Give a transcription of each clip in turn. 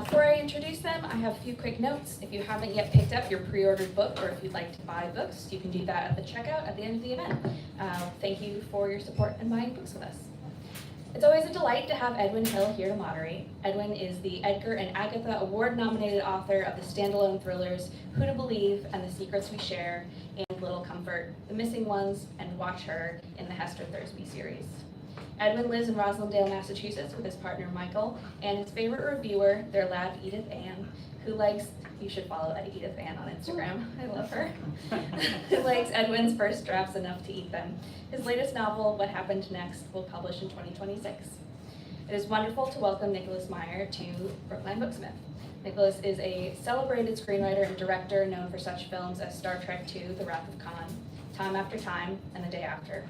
Before I introduce them, I have a few quick notes. If you haven't yet picked up your pre-ordered book, or if you'd like to buy books, you can do that at the checkout at the end of the event. Thank you for your support and buying books with us. It's always a delight to have Edwin Hill here to moderate. Edwin is the Edgar and Agatha Award-nominated author of the standalone thrillers Who to Believe and The Secrets We Share, and Little Comfort, The Missing Ones, and Watch Her in the Hester Thursby series. Edwin lives in Roslindale, Massachusetts with his partner Michael and his favorite reviewer, their lab Edith Ann, who likes, you should follow that Edith Ann on Instagram, I love her, who likes Edwin's first drafts enough to eat them. His latest novel, What Happened Next, will publish in 2026. It is wonderful to welcome Nicholas Meyer to Brookline Booksmith. Nicholas is a celebrated screenwriter and director known for such films as Star Trek II, The Wrath of Khan, Time After Time, and The Day After.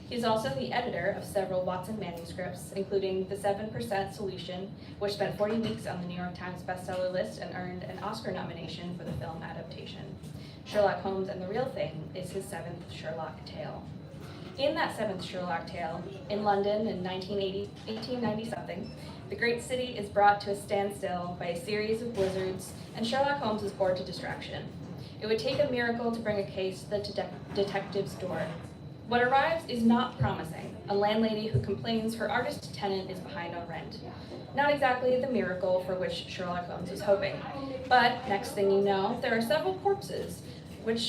He is also the editor of several Watson manuscripts, including The 7% Solution, which spent 40 weeks on the New York Times bestseller list and earned an Oscar nomination for the film adaptation. Sherlock Holmes and the Real Thing is his seventh Sherlock tale. In that seventh Sherlock tale, in London in 1890-something, the great city is brought to a standstill by a series of blizzards, and Sherlock Holmes is bored to distraction. It would take a miracle to bring a case to the detective's door. What arrives is not promising. A landlady who complains her artist tenant is behind on rent. Not exactly the miracle for which Sherlock Holmes was hoping. But next thing you know, there are several corpses, and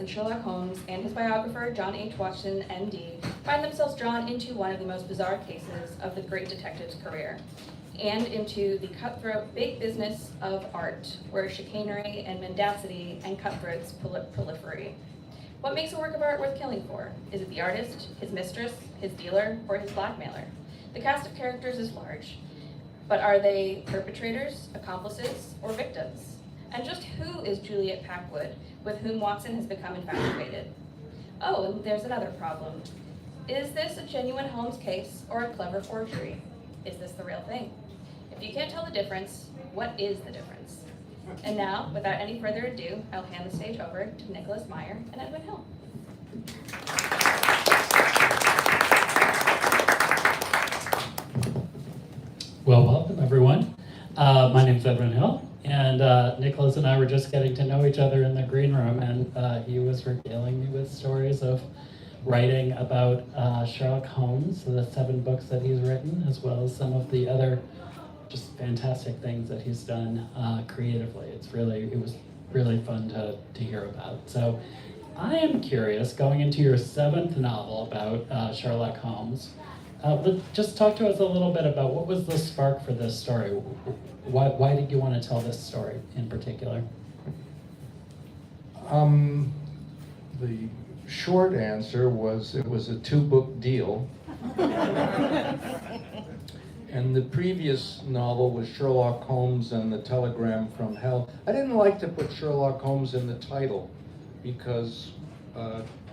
Sherlock Holmes and his biographer, John H. Watson, MD, find themselves drawn into one of the most bizarre cases of the great detective's career, and into the cutthroat big business of art, where chicanery and mendacity and cutthroats proliferate. What makes a work of art worth killing for? Is it the artist, his mistress, his dealer, or his blackmailer? The cast of characters is large, but are they perpetrators, accomplices, or victims? And just who is Juliet Packwood, with whom Watson has become infatuated? Oh, and there's another problem. Is this a genuine Holmes case or a clever forgery? Is this the real thing? If you can't tell the difference, what is the difference? And now, without any further ado, I'll hand the stage over to Nicholas Meyer and Edwin Hill. Well, welcome everyone. My name's Edwin Hill, and Nicholas and I were just getting to know each other in the green room, and he was regaling me with stories of writing about Sherlock Holmes, the 7 books that he's written, as well as some of the other just fantastic things that he's done creatively. It was really fun to hear about. So I am curious, going into your 7th novel about Sherlock Holmes, just talk to us a little bit about what was the spark for this story. Why did you want to tell this story in particular? The short answer was it was a 2-book deal. And the previous novel was Sherlock Holmes and the Telegram from Hell. I didn't like to put Sherlock Holmes in the title because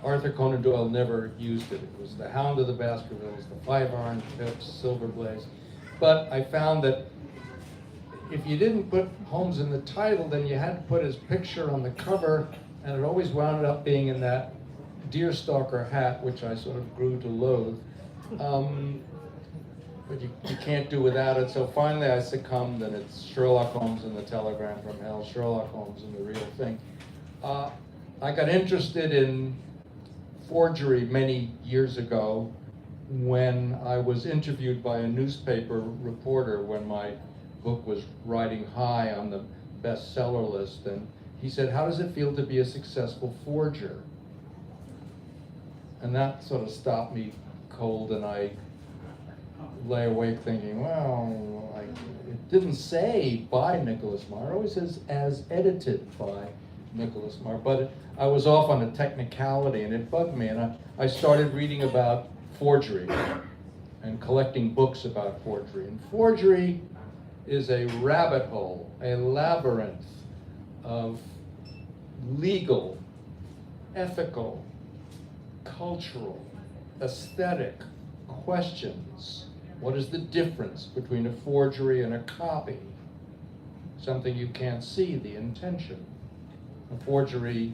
Arthur Conan Doyle never used it. It was the Hound of the Baskervilles, the 5 Orange Pips, Silver Blaze. But I found that if you didn't put Holmes in the title, then you had to put his picture on the cover, and it always wound up being in that deerstalker hat, which I sort of grew to loathe. But you can't do without it, so finally I succumbed, and it's Sherlock Holmes and the Telegram from Hell, Sherlock Holmes and the Real Thing. I got interested in forgery many years ago when I was interviewed by a newspaper reporter when my book was riding high on the bestseller list, and he said, "How does it feel to be a successful forger?" And that sort of stopped me cold, and I lay awake thinking, well, it didn't say by Nicholas Meyer, it always says as edited by Nicholas Meyer, but I was off on a technicality and it bugged me, and I started reading about forgery and collecting books about forgery. And forgery is a rabbit hole, a labyrinth of legal, ethical, cultural, aesthetic questions. What is the difference between a forgery and a copy? Something you can't see, the intention. A forgery,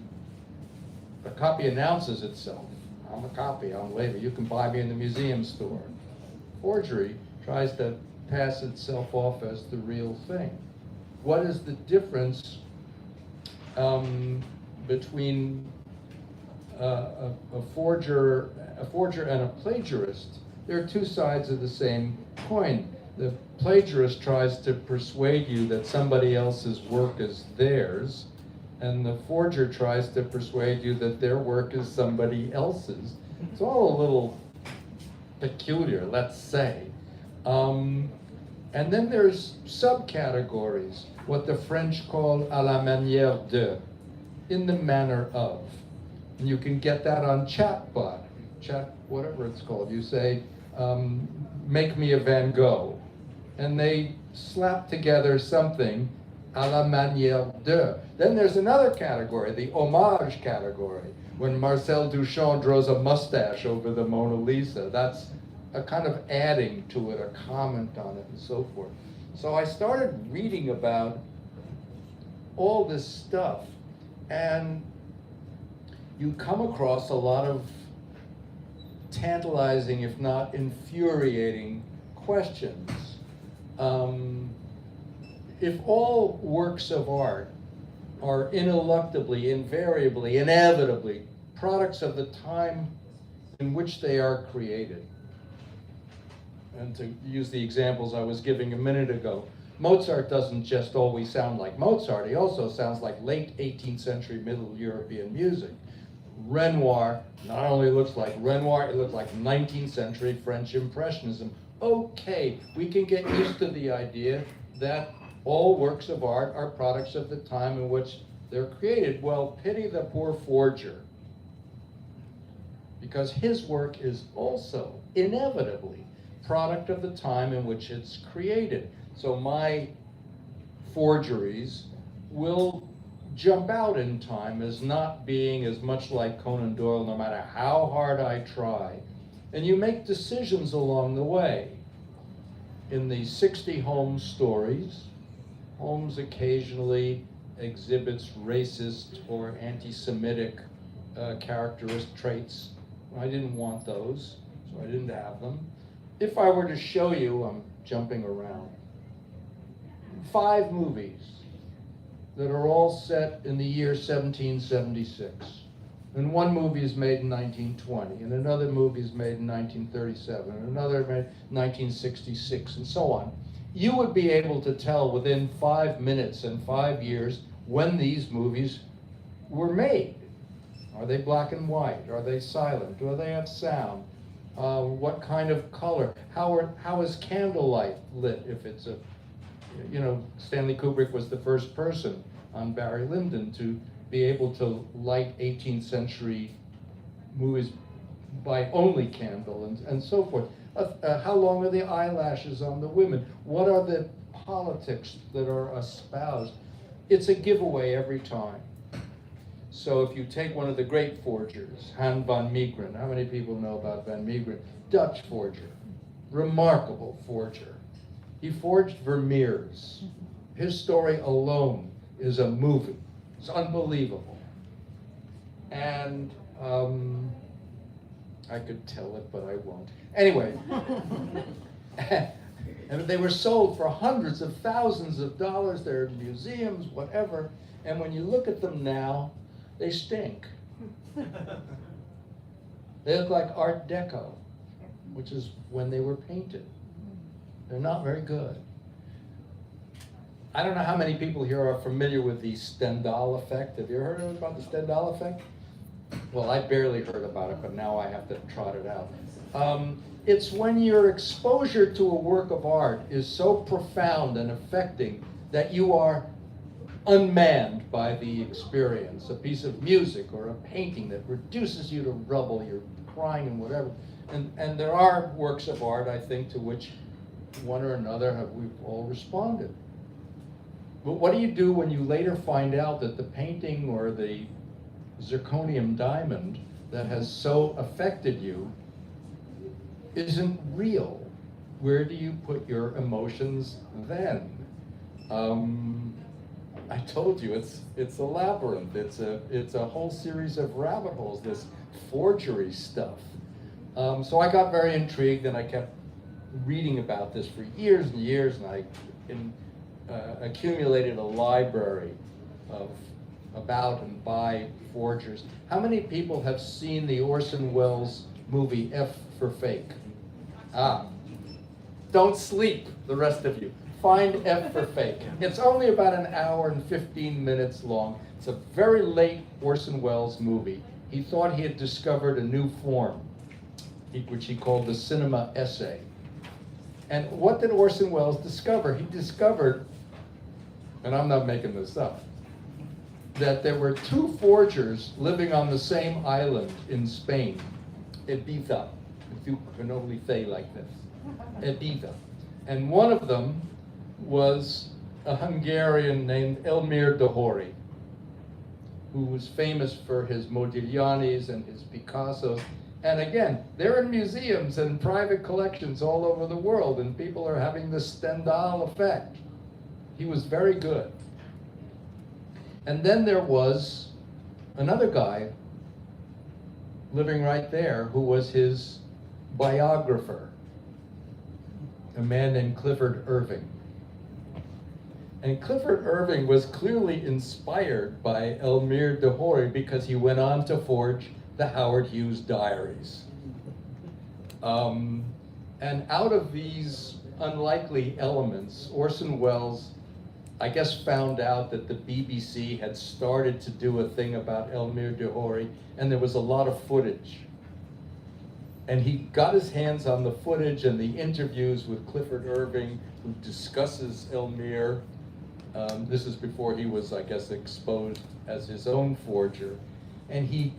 a copy announces itself. I'm a copy, I'm labor. You can buy me in the museum store. Forgery tries to pass itself off as the real thing. What is the difference between a forger and a plagiarist? There are two sides of the same coin. The plagiarist tries to persuade you that somebody else's work is theirs, and the forger tries to persuade you that their work is somebody else's. It's all a little peculiar, let's say. And then there's subcategories, what the French call à la manière de, in the manner of. And you can get that on chatbot, whatever it's called. You say, make me a Van Gogh. And they slap together something à la manière de. Then there's another category, the homage category, when Marcel Duchamp draws a mustache over the Mona Lisa. That's a kind of adding to it, a comment on it, and so forth. So I started reading about all this stuff, and you come across a lot of tantalizing, if not infuriating, questions. If all works of art are ineluctably, invariably, inevitably products of the time in which they are created, and to use the examples I was giving a minute ago, Mozart doesn't just always sound like Mozart, he also sounds like late 18th century Middle European music. Renoir not only looks like Renoir, it looks like 19th century French Impressionism. Okay, we can get used to the idea that all works of art are products of the time in which they're created. Well, pity the poor forger, because his work is also inevitably product of the time in which it's created. So my forgeries will jump out in time as not being as much like Conan Doyle, no matter how hard I try. And you make decisions along the way. In the 60 Holmes stories, Holmes occasionally exhibits racist or anti-Semitic characteristic traits. I didn't want those, so I didn't have them. If I were to show you, I'm jumping around, 5 movies that are all set in the year 1776. And one movie is made in 1920, and another movie is made in 1937, and another made in 1966, and so on. You would be able to tell within 5 minutes and 5 years when these movies were made. Are they black and white? Are they silent? Do they have sound? What kind of color? How is candlelight lit? If it's a, Stanley Kubrick was the first person on Barry Lyndon to be able to light 18th century movies by only candle and so forth. How long are the eyelashes on the women? What are the politics that are espoused? It's a giveaway every time. So if you take one of the great forgers, Han van Meegeren, how many people know about Van Meegeren? Dutch forger, remarkable forger. He forged Vermeers. His story alone is a movie. It's unbelievable. And I could tell it, but I won't. Anyway, and they were sold for hundreds of thousands of dollars. They're in museums, whatever. And when you look at them now, they stink. They look like Art Deco, which is when they were painted. They're not very good. I don't know how many people here are familiar with the Stendhal effect. Have you heard about the Stendhal effect? Well, I barely heard about it, but now I have to trot it out. It's when your exposure to a work of art is so profound and affecting that you are unmanned by the experience. A piece of music or a painting that reduces you to rubble, you're crying and whatever. And there are works of art, I think, to which one or another we've all responded. But what do you do when you later find out that the painting or the zirconium diamond that has so affected you isn't real? Where do you put your emotions then? I told you, it's a labyrinth. It's a whole series of rabbit holes, this forgery stuff. So I got very intrigued, and I kept reading about this for years and years, and I accumulated a library of about and by forgers. How many people have seen the Orson Welles movie F for Fake? Don't sleep, the rest of you. Find F for Fake. It's only about an hour and 15 minutes long. It's a very late Orson Welles movie. He thought he had discovered a new form, which he called the cinema essay. And what did Orson Welles discover? He discovered, and I'm not making this up, that there were two forgers living on the same island in Spain, Ibiza, if you can only say like this, Ibiza. And one of them was a Hungarian named Elmir Dohori, who was famous for his Modiglianis and his Picassos. And again, they're in museums and private collections all over the world, and people are having the Stendhal effect. He was very good. And then there was another guy living right there who was his biographer, a man named Clifford Irving. And Clifford Irving was clearly inspired by Elmir Dohori because he went on to forge the Howard Hughes diaries. And out of these unlikely elements, Orson Welles, I guess, found out that the BBC had started to do a thing about Elmir Dohori, and there was a lot of footage. And he got his hands on the footage and the interviews with Clifford Irving, who discusses Elmir. This is before he was, I guess, exposed as his own forger. And he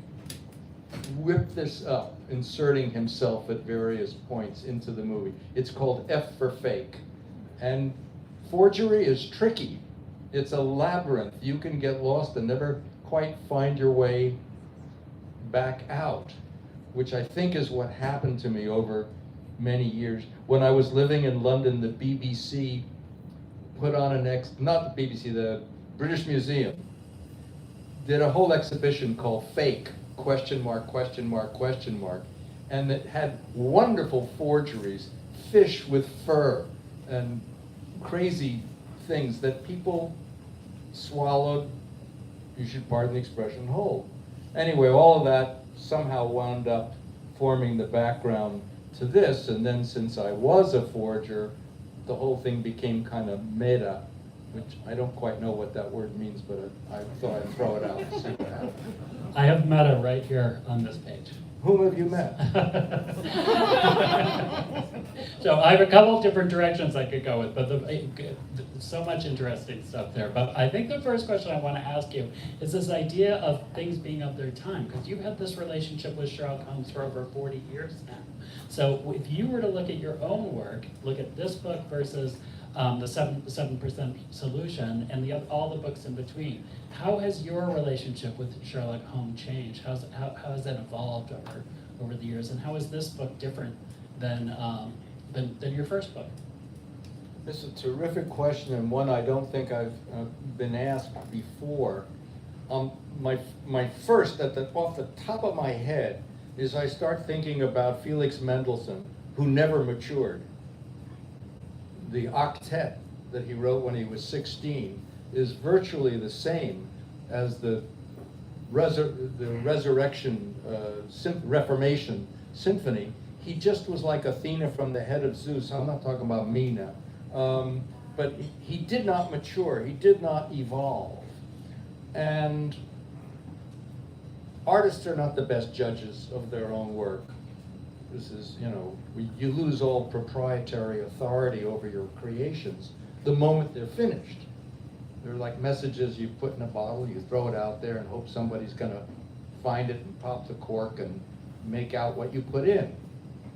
whipped this up, inserting himself at various points into the movie. It's called F for Fake. And forgery is tricky. It's a labyrinth. You can get lost and never quite find your way back out, which I think is what happened to me over many years. When I was living in London, the BBC put on not the BBC, the British Museum, did a whole exhibition called Fake, ? And it had wonderful forgeries, fish with fur, and crazy things that people swallowed, you should pardon the expression, whole. Anyway, all of that somehow wound up forming the background to this, and then since I was a forger, the whole thing became kind of meta, which I don't quite know what that word means, but I thought I'd throw it out and see what happens. I have meta right here on this page. Whom have you met? So I have a couple of different directions I could go with, but so much interesting stuff there. But I think the first question I want to ask you is this idea of things being of their time, because you've had this relationship with Sherlock Holmes for over 40 years now. So if you were to look at your own work, look at this book versus the 7% Solution and all the books in between, how has your relationship with Sherlock Holmes changed? How has that evolved over the years, and how is this book different than your first book? This is a terrific question, and one I don't think I've been asked before. My first, off the top of my head, is I start thinking about Felix Mendelssohn, who never matured. The octet that he wrote when he was 16 is virtually the same as the Resurrection Reformation Symphony. He just was like Athena from the head of Zeus. I'm not talking about me now. But he did not mature. He did not evolve. And artists are not the best judges of their own work. This is, you lose all proprietary authority over your creations the moment they're finished. They're like messages you put in a bottle, you throw it out there and hope somebody's gonna find it and pop the cork and make out what you put in.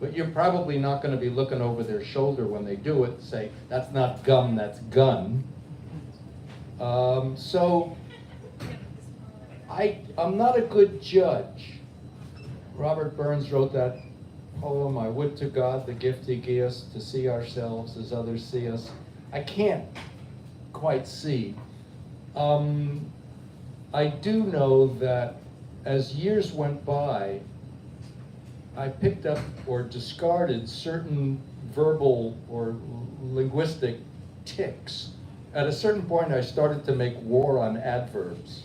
But you're probably not gonna be looking over their shoulder when they do it and say, that's not gum, that's gun. So I'm not a good judge. Robert Burns wrote that poem, I would to God the gift he gave us to see ourselves as others see us. I can't quite see. I do know that as years went by, I picked up or discarded certain verbal or linguistic tics. At a certain point, I started to make war on adverbs.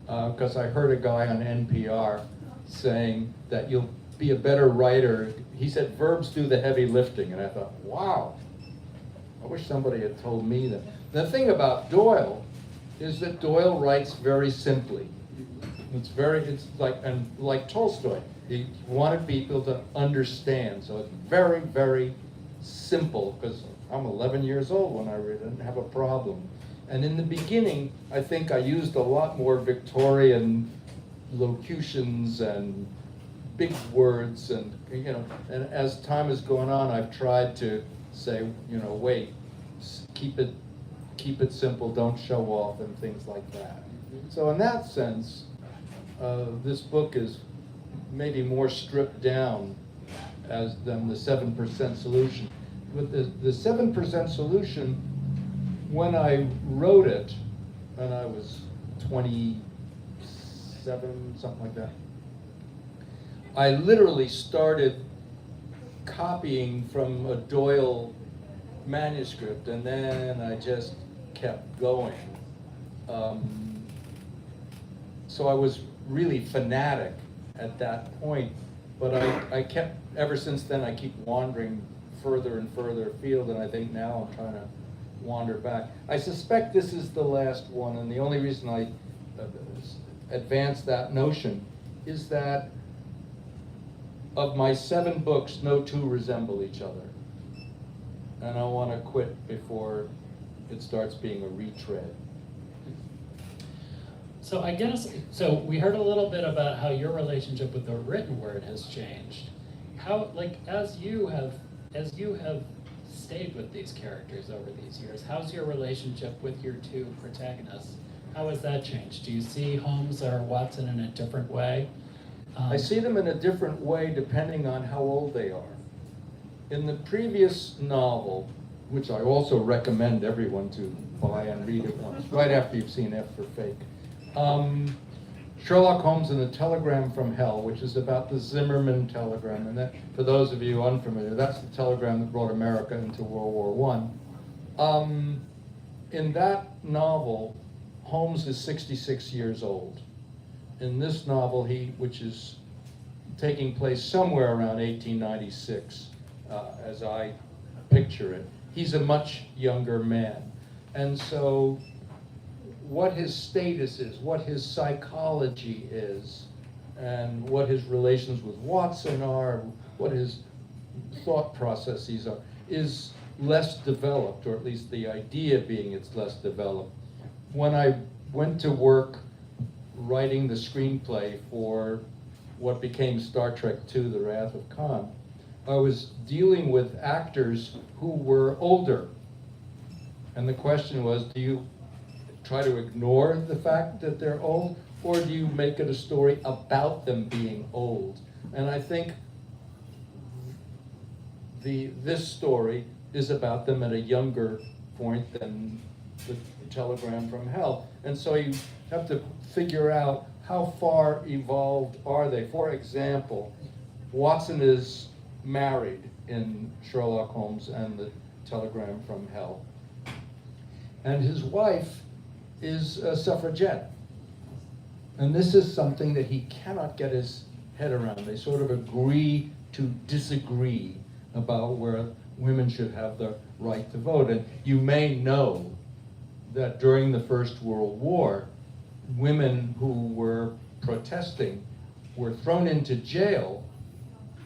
Because I heard a guy on NPR saying that you'll be a better writer. He said verbs do the heavy lifting, and I thought, wow, I wish somebody had told me that. The thing about Doyle is that Doyle writes very simply. It's like Tolstoy. He wanted people to understand, so it's very, very simple, because I'm 11 years old when I read it, I didn't have a problem. And in the beginning, I think I used a lot more Victorian locutions and big words, and and as time has gone on, I've tried to say, wait, keep it simple, don't show off, and things like that. So in that sense, this book is maybe more stripped down than the 7% solution. With the 7% solution, when I wrote it, and I was 27, something like that, I literally started copying from a Doyle manuscript, and then I just kept going. So I was really fanatic at that point, but I kept, ever since then, I keep wandering further and further afield, and I think now I'm trying to wander back. I suspect this is the last one, and the only reason I advance that notion is that of my 7 books, no 2 resemble each other. And I want to quit before it starts being a retread. So I guess, so we heard a little bit about how your relationship with the written word has changed. How, like, as you have stayed with these characters over these years, how's your relationship with your 2 protagonists? How has that changed? Do you see Holmes or Watson in a different way? I see them in a different way depending on how old they are. In the previous novel, which I also recommend everyone to buy and read it once, right after you've seen F for Fake, Sherlock Holmes and the Telegram from Hell, which is about the Zimmerman telegram, and that, for those of you unfamiliar, that's the telegram that brought America into World War I. In that novel, Holmes is 66 years old. In this novel, which is taking place somewhere around 1896, as I picture it, he's a much younger man. And so what his status is, what his psychology is, and what his relations with Watson are, what his thought processes are, is less developed, or at least the idea being it's less developed. When I went to work writing the screenplay for what became Star Trek II, The Wrath of Khan, I was dealing with actors who were older. And the question was, do you try to ignore the fact that they're old, or do you make it a story about them being old? And I think this story is about them at a younger point than the Telegram from Hell. And so you have to figure out how far evolved are they. For example, Watson is married in Sherlock Holmes and the Telegram from Hell. And his wife is a suffragette. And this is something that he cannot get his head around. They sort of agree to disagree about where women should have the right to vote. And you may know that during the First World War, women who were protesting were thrown into jail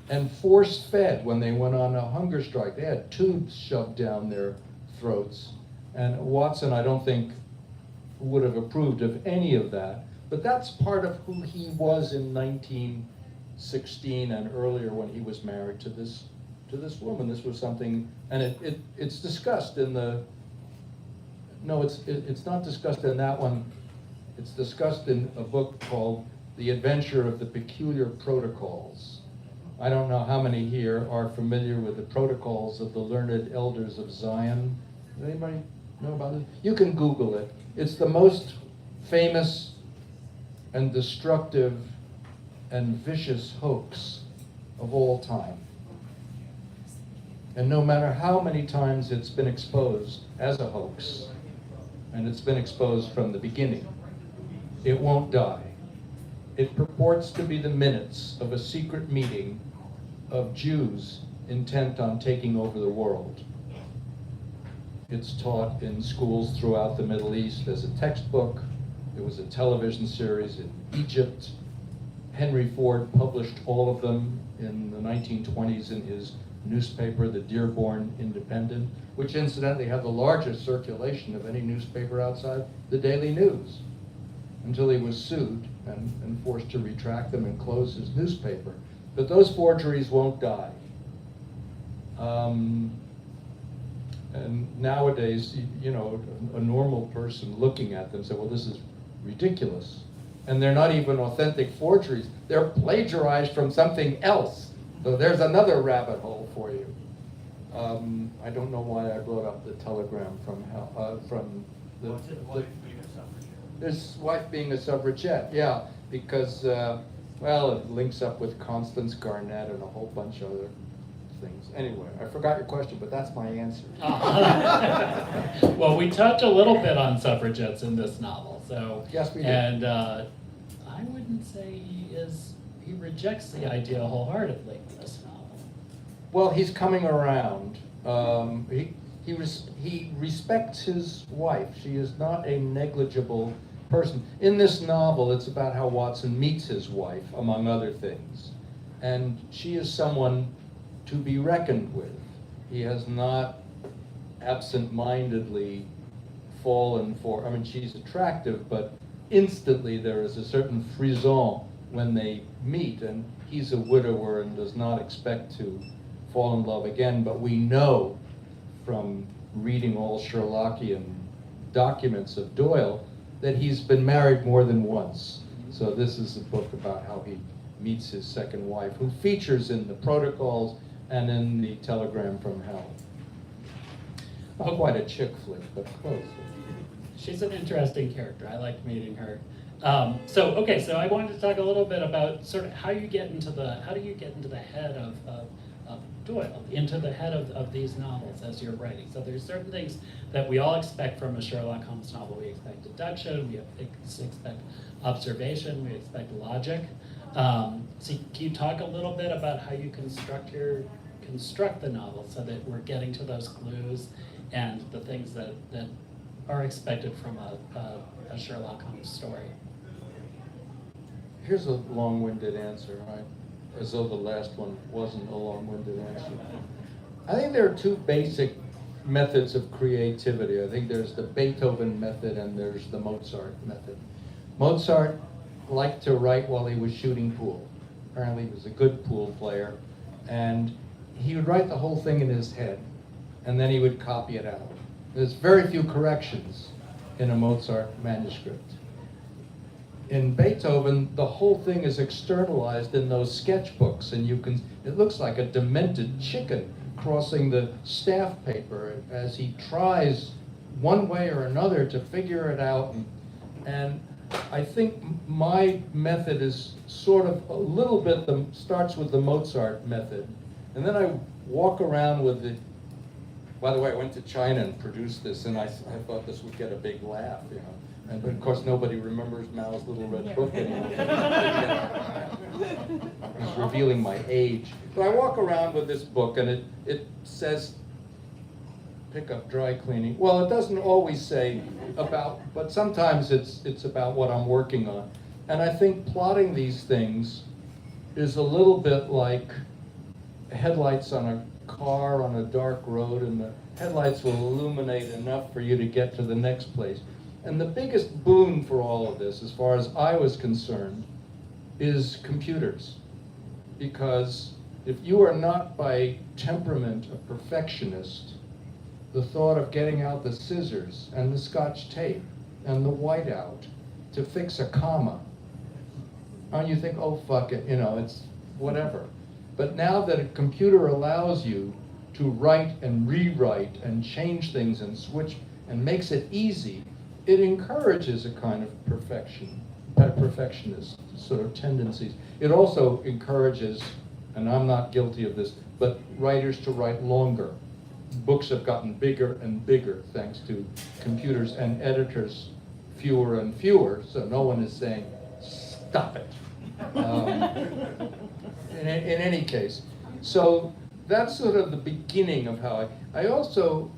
and force-fed when they went on a hunger strike. They had tubes shoved down their throats. And Watson, I don't think, would have approved of any of that. But that's part of who he was in 1916 and earlier when he was married to this woman. This was something, and it's discussed in the, no, it's not discussed in that one. It's discussed in a book called The Adventure of the Peculiar Protocols. I don't know how many here are familiar with the Protocols of the Learned Elders of Zion. Does anybody know about it? You can Google it. It's the most famous and destructive and vicious hoax of all time. And no matter how many times it's been exposed as a hoax, and it's been exposed from the beginning, it won't die. It purports to be the minutes of a secret meeting of Jews intent on taking over the world. It's taught in schools throughout the Middle East as a textbook. It was a television series in Egypt. Henry Ford published all of them in the 1920s in his newspaper, the Dearborn Independent, which incidentally had the largest circulation of any newspaper outside the Daily News, until he was sued and forced to retract them and close his newspaper. But those forgeries won't die. And nowadays, you know, a normal person looking at them say, well, this is ridiculous. And they're not even authentic forgeries. They're plagiarized from something else. So there's another rabbit hole for you. I don't know why I brought up the telegram from his wife being a suffragette, yeah, because, well, it links up with Constance Garnett and a whole bunch of other things. Anyway, I forgot your question, but that's my answer. Well, we touch a little bit on suffragettes in this novel, so. Yes, we do. And I wouldn't say he rejects the idea wholeheartedly in this novel. Well, he's coming around. He respects his wife. She is not a negligible person. In this novel, it's about how Watson meets his wife, among other things. And she is someone to be reckoned with. He has not absent-mindedly fallen for, I mean, she's attractive, but instantly there is a certain frisson when they meet, and he's a widower and does not expect to fall in love again, but we know from reading all Sherlockian documents of Doyle that he's been married more than once. So this is a book about how he meets his second wife, who features in the protocols and in the Telegram from Hell. Not quite a chick flick, but close. She's an interesting character. I liked meeting her. So I wanted to talk a little bit about sort of how do you get into the head of Doyle, into the head of these novels as you're writing. So there's certain things that we all expect from a Sherlock Holmes novel. We expect deduction, we expect observation, we expect logic. So can you talk a little bit about how you construct the novel so that we're getting to those clues and the things that are expected from a Sherlock Holmes story? Here's a long-winded answer, right? As though the last one wasn't a long-winded answer. I think there are two basic methods of creativity. I think there's the Beethoven method and there's the Mozart method. Mozart liked to write while he was shooting pool. Apparently he was a good pool player, and he would write the whole thing in his head, and then he would copy it out. There's very few corrections in a Mozart manuscript. In Beethoven, the whole thing is externalized in those sketchbooks, and it looks like a demented chicken crossing the staff paper as he tries one way or another to figure it out. And I think my method is sort of a little bit, starts with the Mozart method. And then I walk around with the, by the way, I went to China and produced this, and I thought this would get a big laugh, you know. And but of course nobody remembers Mao's Little Red Book anymore. I was revealing my age. So I walk around with this book, and it says, pick up dry cleaning. Well, it doesn't always say about, but sometimes it's about what I'm working on. And I think plotting these things is a little bit like headlights on a car on a dark road, and the headlights will illuminate enough for you to get to the next place. And the biggest boon for all of this, as far as I was concerned, is computers. Because if you are not by temperament a perfectionist, the thought of getting out the scissors and the Scotch tape and the whiteout to fix a comma, and you think, oh, fuck it, you know, it's whatever. But now that a computer allows you to write and rewrite and change things and switch and makes it easy, it encourages a kind of perfectionist sort of tendencies. It also encourages, and I'm not guilty of this, but writers to write longer. Books have gotten bigger and bigger thanks to computers, and editors fewer and fewer, so no one is saying, stop it. In any case, so that's sort of the beginning of how I also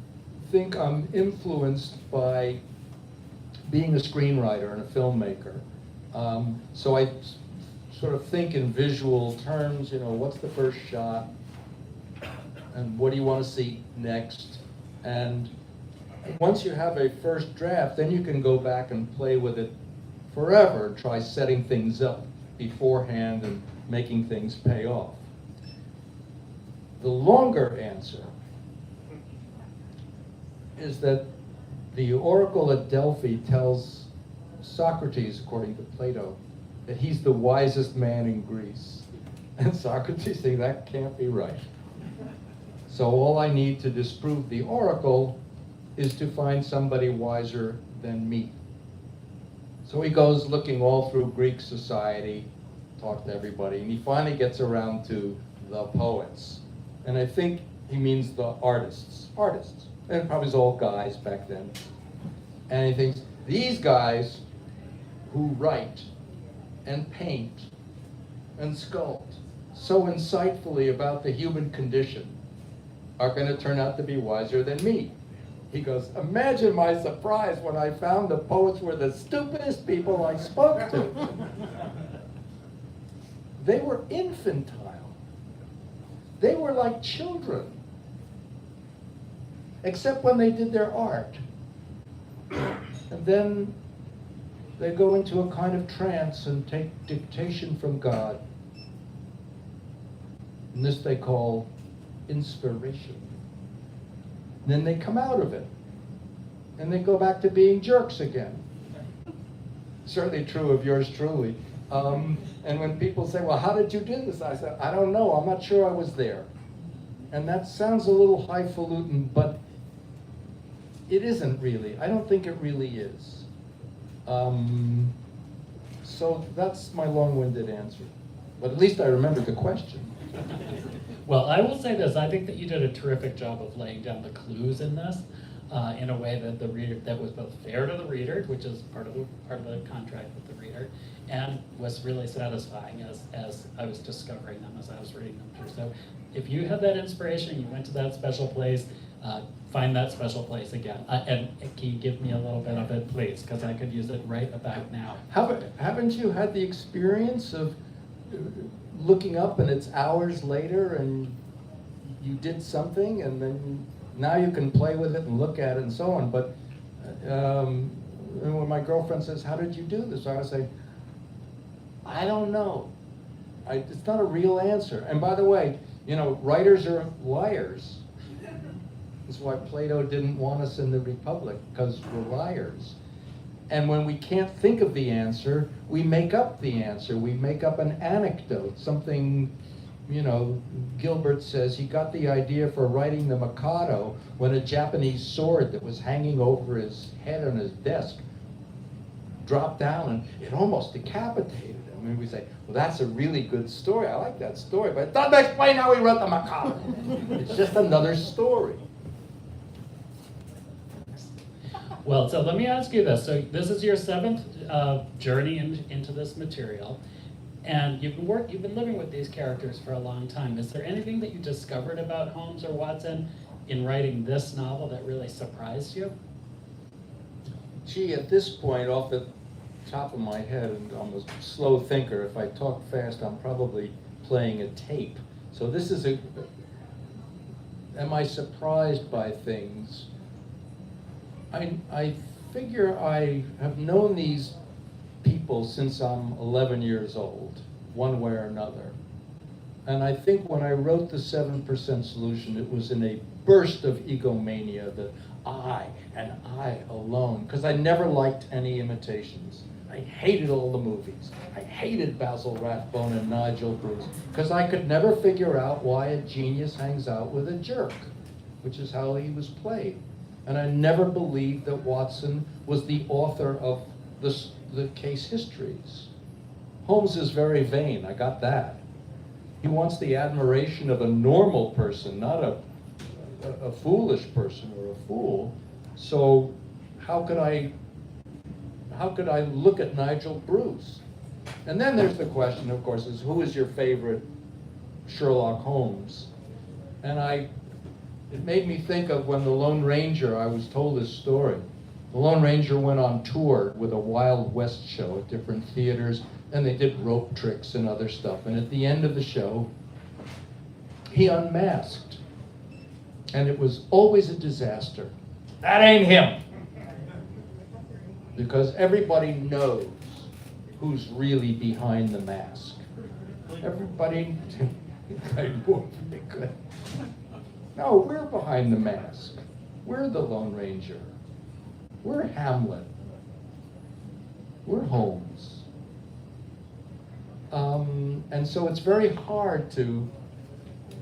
think I'm influenced by being a screenwriter and a filmmaker. So I sort of think in visual terms, you know, what's the first shot? And what do you want to see next? And once you have a first draft, then you can go back and play with it forever, try setting things up beforehand and making things pay off. The longer answer is that the oracle at Delphi tells Socrates, according to Plato, that he's the wisest man in Greece. And Socrates thinks that can't be right. So all I need to disprove the oracle is to find somebody wiser than me. So he goes looking all through Greek society, talk to everybody, and he finally gets around to the poets. And I think he means the artists. And probably was all guys back then. And he thinks, these guys who write and paint and sculpt so insightfully about the human condition are going to turn out to be wiser than me. He goes, imagine my surprise when I found the poets were the stupidest people I spoke to. They were infantile. They were like children, except when they did their art. And then they go into a kind of trance and take dictation from God. And this they call inspiration. Then they come out of it, and they go back to being jerks again. Certainly true of yours truly. And when people say, well, how did you do this? I said, I don't know, I'm not sure I was there. And that sounds a little highfalutin, but it isn't really. I don't think it really is. So that's my long-winded answer. But at least I remembered the question. Well, I will say this, I think that you did a terrific job of laying down the clues in this in a way that the reader, that was both fair to the reader, which is part of the contract with the reader, and was really satisfying as I was discovering them, as I was reading them through. So if you had that inspiration, you went to that special place, find that special place again. And can you give me a little bit of it, please? Because I could use it right about now. Haven't you had the experience of looking up and it's hours later and you did something, and then now you can play with it and look at it and so on? But when my girlfriend says, how did you do this? I say, I don't know. It's not a real answer. And by the way, you know, writers are liars. That's why Plato didn't want us in the Republic, because we're liars. And when we can't think of the answer, we make up the answer. We make up an anecdote, something, you know, Gilbert says he got the idea for writing the Mikado when a Japanese sword that was hanging over his head on his desk dropped down and it almost decapitated him. I mean, we say, well, that's a really good story. I like that story, but it doesn't explain how he wrote the Mikado. It's just another story. Well, so let me ask you this. So this is your seventh journey into this material, and you've been living with these characters for a long time. Is there anything that you discovered about Holmes or Watson in writing this novel that really surprised you? Gee, at this point, off the top of my head, and I'm a slow thinker. If I talk fast, I'm probably playing a tape. So this is am I surprised by things? I figure I have known these people since I'm 11 years old, one way or another. And I think when I wrote the 7% solution, it was in a burst of egomania that I and I alone, because I never liked any imitations. I hated all the movies. I hated Basil Rathbone and Nigel Bruce, because I could never figure out why a genius hangs out with a jerk, which is how he was played. And I never believed that Watson was the author of the case histories. Holmes is very vain, I got that. He wants the admiration of a normal person, not a foolish person or a fool. So how could I look at Nigel Bruce? And then there's the question, of course, is who is your favorite Sherlock Holmes? And it made me think of when the Lone Ranger, I was told this story. The Lone Ranger went on tour with a Wild West show at different theaters, and they did rope tricks and other stuff. And at the end of the show, he unmasked. And it was always a disaster. That ain't him. Because everybody knows who's really behind the mask. Everybody, no, we're behind the mask. We're the Lone Ranger. We're Hamlet. We're Holmes. And so it's very hard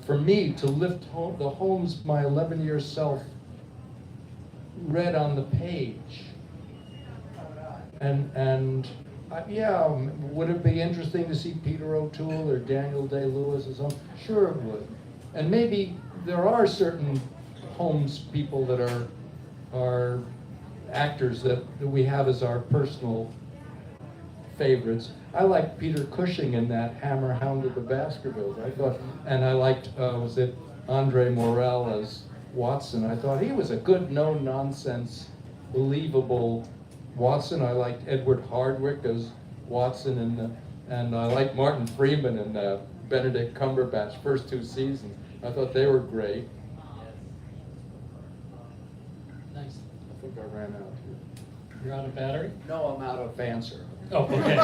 for me to lift the Holmes my 11-year self read on the page. And yeah, would it be interesting to see Peter O'Toole or Daniel Day-Lewis or something? Sure it would. And maybe there are certain Holmes people that are actors that we have as our personal favorites. I liked Peter Cushing in that Hammer Hound of the Baskervilles. I thought, and I liked, was it Andre Morel as Watson? I thought he was a good, no-nonsense, believable Watson. I liked Edward Hardwicke as Watson, and I liked Martin Freeman and Benedict Cumberbatch first 2 seasons. I thought they were great. Nice. I think I ran out here. You're out of battery? No, I'm out of answer. Oh, okay.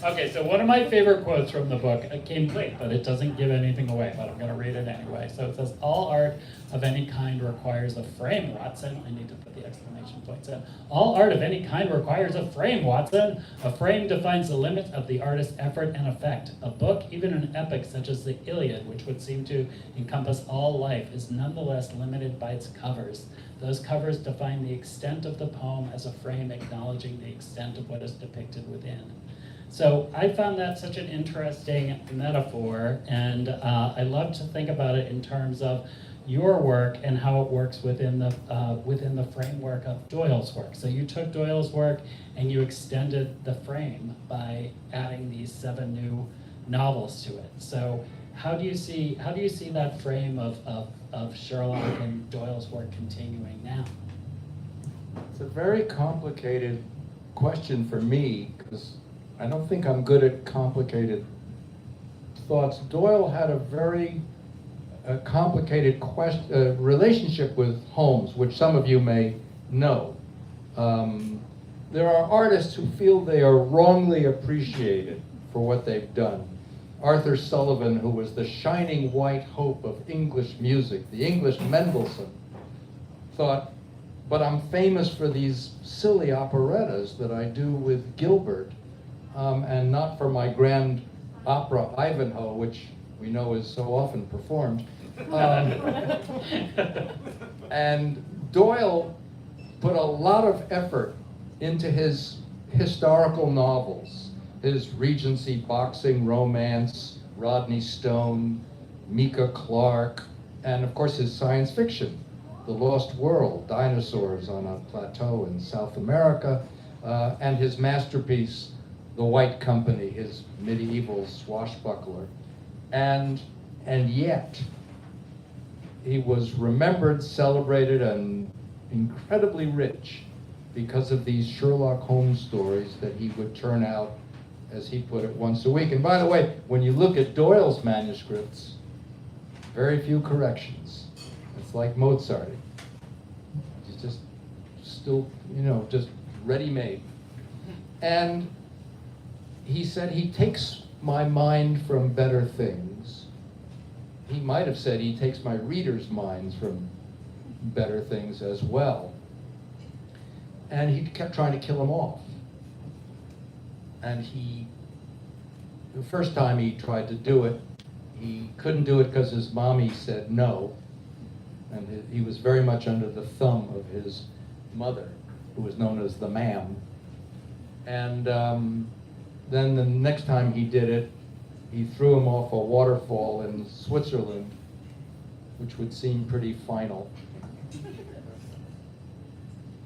Okay, so one of my favorite quotes from the book, it came late, but it doesn't give anything away, but I'm going to read it anyway. So it says, all art of any kind requires a frame, Watson. I need to put the exclamation points in. All art of any kind requires a frame, Watson. A frame defines the limit of the artist's effort and effect. A book, even an epic such as the Iliad, which would seem to encompass all life, is nonetheless limited by its covers. Those covers define the extent of the poem as a frame acknowledging the extent of what is depicted within. So I found that such an interesting metaphor, and I love to think about it in terms of your work and how it works within the framework of Doyle's work. So you took Doyle's work and you extended the frame by adding these 7 new novels to it. So how do you see that frame of Sherlock and Doyle's work continuing now? It's a very complicated question for me, because I don't think I'm good at complicated thoughts. Doyle had a very complicated relationship with Holmes, which some of you may know. There are artists who feel they are wrongly appreciated for what they've done. Arthur Sullivan, who was the shining white hope of English music, the English Mendelssohn, thought, but I'm famous for these silly operettas that I do with Gilbert, and not for my grand opera Ivanhoe, which we know is so often performed. And Doyle put a lot of effort into his historical novels, his Regency boxing romance, Rodney Stone, Micah Clarke, and of course his science fiction, The Lost World, dinosaurs on a plateau in South America, and his masterpiece, The White Company, his medieval swashbuckler. And yet, he was remembered, celebrated, and incredibly rich because of these Sherlock Holmes stories that he would turn out, as he put it, once a week. And by the way, when you look at Doyle's manuscripts, very few corrections. It's like Mozart. He's just still, just ready-made. And he said he takes my mind from better things. He might have said he takes my readers' minds from better things as well. And he kept trying to kill him off. And the first time he tried to do it, he couldn't do it because his mommy said no. And he was very much under the thumb of his mother, who was known as the Ma'am. And then the next time he did it, he threw him off a waterfall in Switzerland, which would seem pretty final.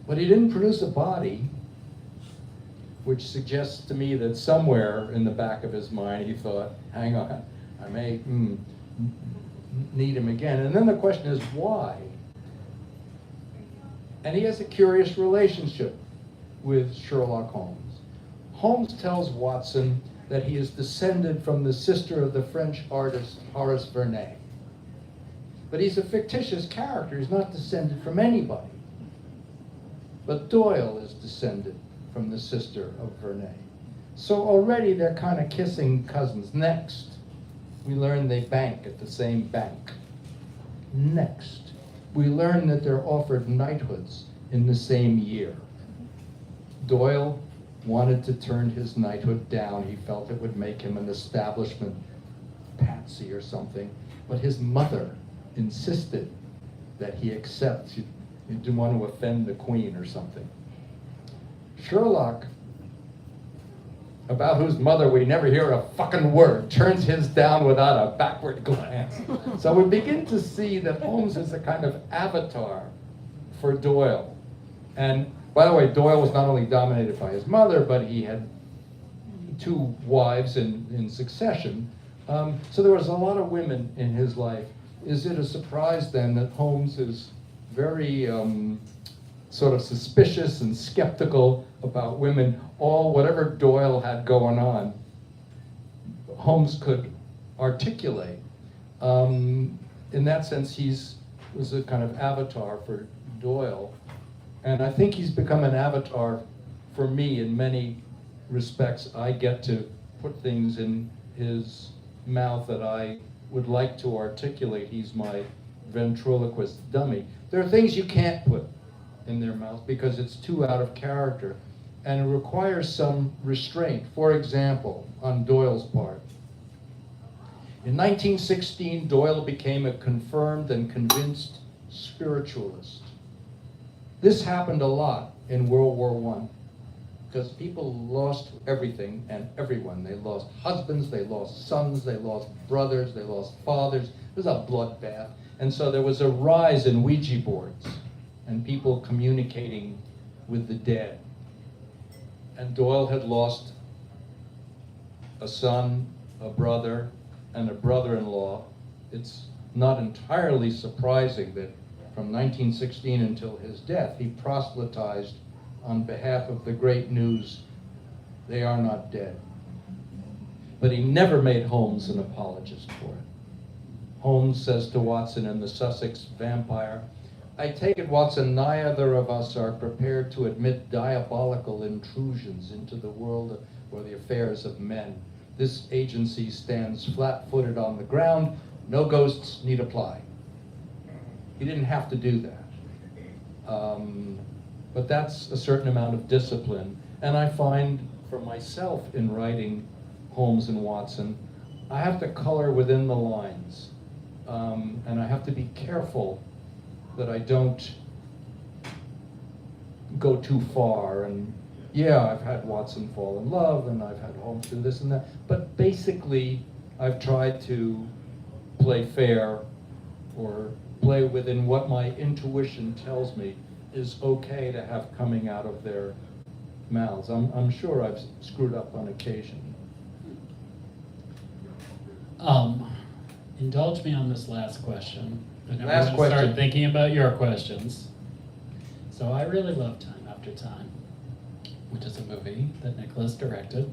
But he didn't produce a body, which suggests to me that somewhere in the back of his mind he thought, hang on, I may need him again. And then the question is, why? And he has a curious relationship with Sherlock Holmes. Holmes tells Watson that he is descended from the sister of the French artist Horace Vernet. But he's a fictitious character. He's not descended from anybody. But Doyle is descended from the sister of Vernet. So already they're kind of kissing cousins. Next, we learn they bank at the same bank. Next, we learn that they're offered knighthoods in the same year. Doyle wanted to turn his knighthood down. He felt it would make him an establishment patsy or something. But his mother insisted that he accept. He didn't want to offend the queen or something. Sherlock, about whose mother we never hear a fucking word, turns his down without a backward glance. So we begin to see that Holmes is a kind of avatar for Doyle. And by the way, Doyle was not only dominated by his mother, but he had two wives in succession. So there was a lot of women in his life. Is it a surprise then that Holmes is very sort of suspicious and skeptical about women? Whatever Doyle had going on, Holmes could articulate. In that sense, was a kind of avatar for Doyle. And I think he's become an avatar for me in many respects. I get to put things in his mouth that I would like to articulate. He's my ventriloquist dummy. There are things you can't put in their mouth because it's too out of character, and it requires some restraint. For example, on Doyle's part. In 1916, Doyle became a confirmed and convinced spiritualist. This happened a lot in World War I, because people lost everything and everyone. They lost husbands, they lost sons, they lost brothers, they lost fathers. It was a bloodbath. And so there was a rise in Ouija boards and people communicating with the dead. And Doyle had lost a son, a brother, and a brother-in-law. It's not entirely surprising that from 1916 until his death, he proselytized on behalf of the great news, they are not dead. But he never made Holmes an apologist for it. Holmes says to Watson in The Sussex Vampire, I take it, Watson, neither of us are prepared to admit diabolical intrusions into the world or the affairs of men. This agency stands flat-footed on the ground. No ghosts need apply. He didn't have to do that. But that's a certain amount of discipline. And I find for myself in writing Holmes and Watson, I have to color within the lines. And I have to be careful that I don't go too far. And yeah, I've had Watson fall in love, and I've had Holmes do this and that. But basically, I've tried to play fair, or play within what my intuition tells me is okay to have coming out of their mouths. I'm sure I've screwed up on occasion. Indulge me on this last question. And Last everyone question. Start thinking about your questions. So I really love Time After Time, which is a movie that Nicholas directed.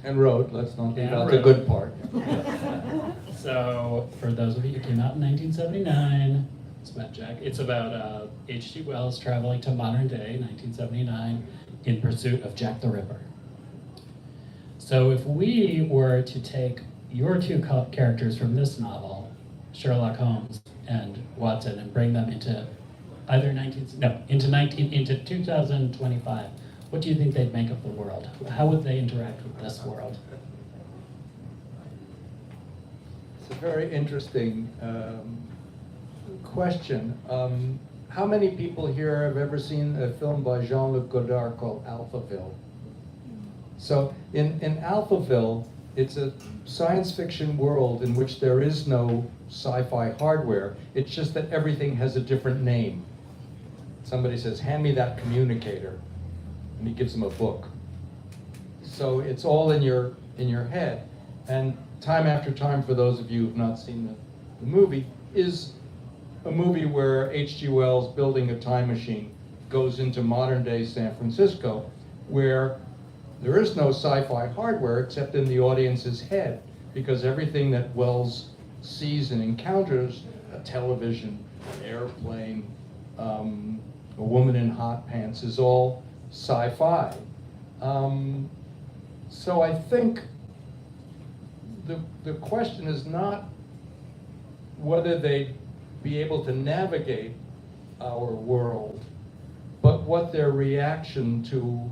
And wrote, let's not leave And out the wrote. good part. So for those of you who came out in 1979, it's about H.G. Wells traveling to modern day, 1979, in pursuit of Jack the Ripper. So if we were to take your two characters from this novel, Sherlock Holmes and Watson, and bring them into into 2025, what do you think they'd make of the world? How would they interact with this world? It's a very interesting question. How many people here have ever seen a film by Jean-Luc Godard called Alphaville? So in Alphaville, It's a science fiction world in which there is no sci-fi hardware. It's just that everything has a different name. Somebody says, hand me that communicator, and he gives them a book. So it's all in your head. And time after time, for those of you who've not seen the movie, is a movie where H.G. Wells, building a time machine, goes into modern day San Francisco, where there is no sci-fi hardware except in the audience's head, because everything that Wells sees and encounters, a television, an airplane, a woman in hot pants, is all sci-fi. So I think the question is not whether they'd be able to navigate our world, but what their reaction to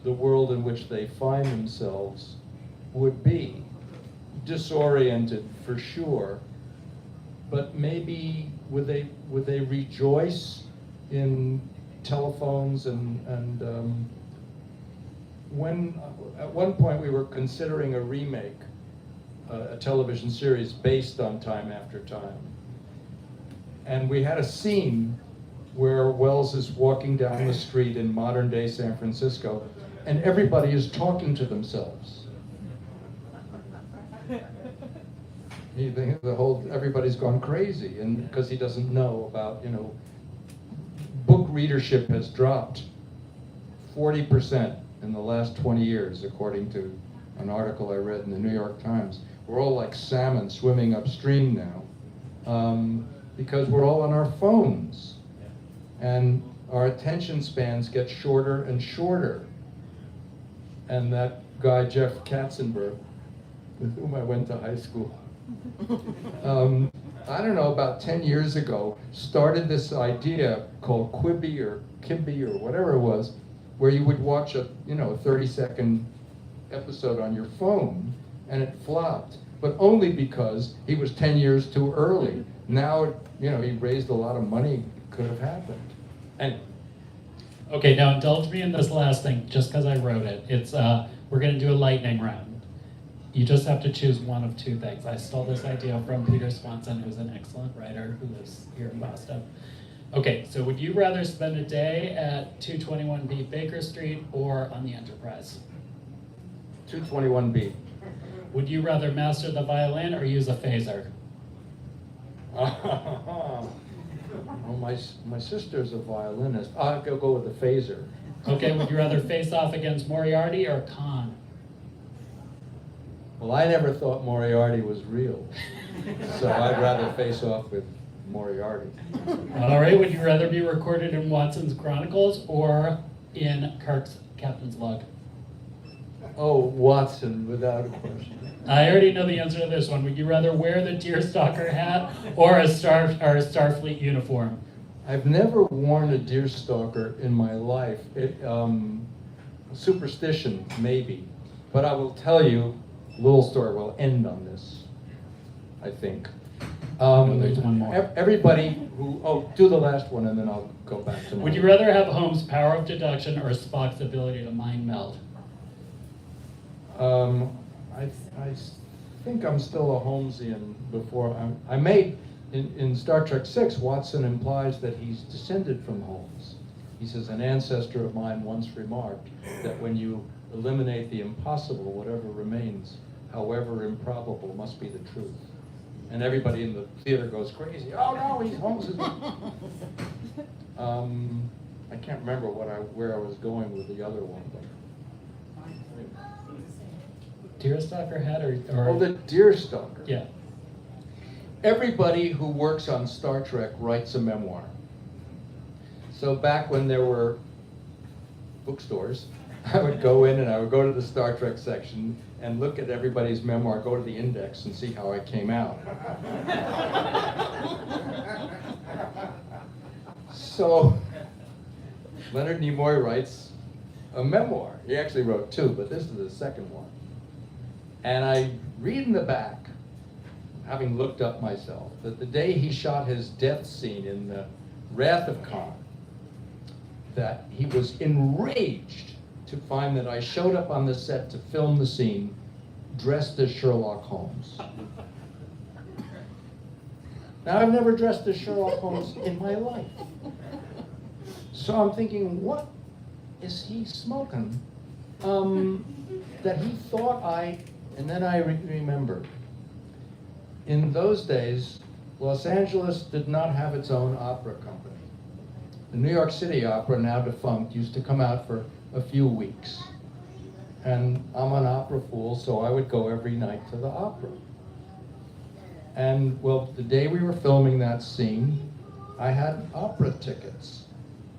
the world in which they find themselves would be. Disoriented for sure, but maybe would they rejoice in telephones and when at one point we were considering a remake, a television series based on Time After Time, and we had a scene where Wells is walking down the street in modern day San Francisco, and everybody is talking to themselves. You think everybody's gone crazy, and because he doesn't know about, book readership has dropped 40% in the last 20 years, according to an article I read in the New York Times. We're all like salmon swimming upstream now, because we're all on our phones, and our attention spans get shorter and shorter. And that guy, Jeff Katzenberg, with whom I went to high school, I don't know, about 10 years ago, started this idea called Quibi or Kibby or whatever it was, where you would watch a 30-second episode on your phone, and it flopped, but only because he was 10 years too early. Now, he raised a lot of money, could have happened. And Okay, now indulge me in this last thing, just because I wrote it. It's we're going to do a lightning round. You just have to choose one of two things. I stole this idea from Peter Swanson, who's an excellent writer who lives here in Boston. Okay, so would you rather spend a day at 221B Baker Street or on the Enterprise? 221B. Would you rather master the violin or use a phaser? Well, my sister's a violinist. I'll go with the phaser. Okay, would you rather face off against Moriarty or Khan? Well, I never thought Moriarty was real, so I'd rather face off with Moriarty. All right, would you rather be recorded in Watson's Chronicles or in Kirk's Captain's Log? Oh, Watson, without a question. I already know the answer to this one. Would you rather wear the deerstalker hat or a Starfleet uniform? I've never worn a deerstalker in my life. Superstition, maybe. But I will tell you, little story will end on this, I think. There's one more. Everybody who, do the last one and then I'll go back to mine. Would you rather have Holmes' power of deduction or Spock's ability to mind meld? I think I'm still a Holmesian before I made, in Star Trek VI, Watson implies that he's descended from Holmes. He says, an ancestor of mine once remarked that when you eliminate the impossible, whatever remains, however improbable, must be the truth. And everybody in the theater goes crazy. Oh no, he's Holmes. I can't remember where I was going with the other one, but. Deerstalker hat or? Oh, the deerstalker. Yeah. Everybody who works on Star Trek writes a memoir. So back when there were bookstores, I would go in and I would go to the Star Trek section and look at everybody's memoir, go to the index and see how I came out. So Leonard Nimoy writes a memoir. He actually wrote two, but this is the second one. And I read in the back, having looked up myself, that the day he shot his death scene in the Wrath of Khan, that he was enraged to find that I showed up on the set to film the scene dressed as Sherlock Holmes. Now, I've never dressed as Sherlock Holmes in my life. So I'm thinking, what is he smoking? That he thought and then I remembered. In those days, Los Angeles did not have its own opera company. The New York City Opera, now defunct, used to come out for a few weeks. And I'm an opera fool, so I would go every night to the opera. And well, the day we were filming that scene, I had opera tickets.